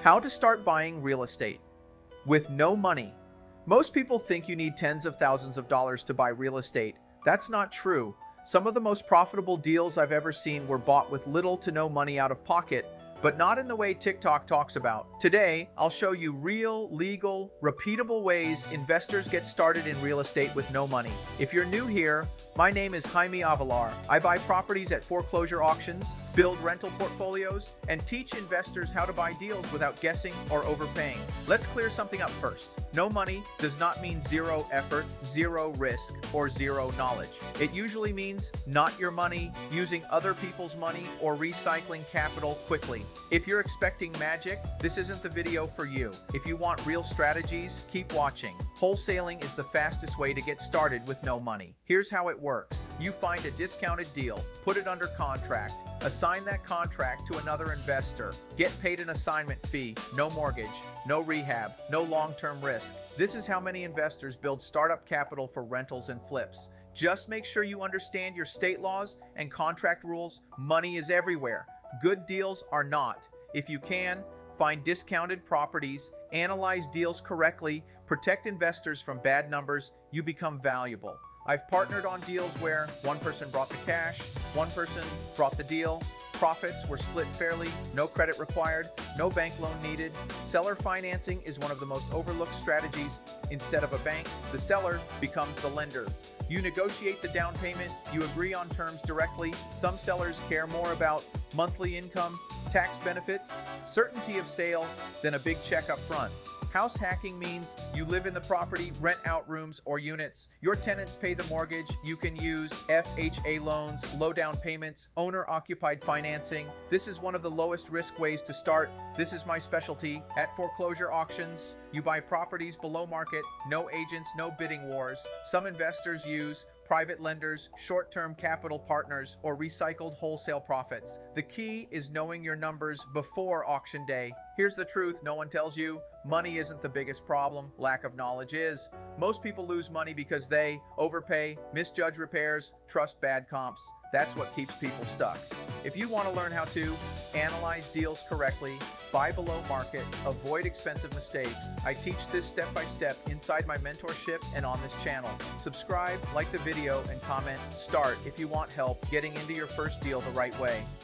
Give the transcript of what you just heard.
How to start buying real estate with no money. Most people think you need tens of thousands of dollars to buy real estate. That's not true. Some of the most profitable deals I've ever seen were bought with little to no money out of pocket, but not in the way TikTok talks about. Today, I'll show you real, legal, repeatable ways investors get started in real estate with no money. If you're new here, my name is Jaime Avelar. I buy properties at foreclosure auctions, build rental portfolios, and teach investors how to buy deals without guessing or overpaying. Let's clear something up first. No money does not mean zero effort, zero risk, or zero knowledge. It usually means not your money, using other people's money, or recycling capital quickly. If you're expecting magic, this isn't the video for you. If you want real strategies, keep watching. Wholesaling is the fastest way to get started with no money. Here's how it works. You find a discounted deal, put it under contract, assign that contract to another investor, get paid an assignment fee, no mortgage, no rehab, no long-term risk. This is how many investors build startup capital for rentals and flips. Just make sure you understand your state laws and contract rules. Money is everywhere. Good deals are not. If you can, find discounted properties, analyze deals correctly, protect investors from bad numbers, you become valuable. I've partnered on deals where one person brought the cash, one person brought the deal, profits were split fairly, no credit required, no bank loan needed. Seller financing is one of the most overlooked strategies. Instead of a bank, the seller becomes the lender. You negotiate the down payment, you agree on terms directly. Some sellers care more about monthly income, tax benefits, certainty of sale than a big check up front. House hacking means you live in the property, rent out rooms or units. Your tenants pay the mortgage. You can use FHA loans, low down payments, owner-occupied financing. This is one of the lowest risk ways to start. This is my specialty. At foreclosure auctions, you buy properties below market, no agents, no bidding wars. Some investors use private lenders, short-term capital partners, or recycled wholesale profits. The key is knowing your numbers before auction day. Here's the truth no one tells you. Money isn't the biggest problem, lack of knowledge is. Most people lose money because they overpay, misjudge repairs, trust bad comps. That's what keeps people stuck. If you want to learn how to analyze deals correctly, buy below market, avoid expensive mistakes, I teach this step by step inside my mentorship and on this channel. Subscribe, like the video, and comment. Start if you want help getting into your first deal the right way.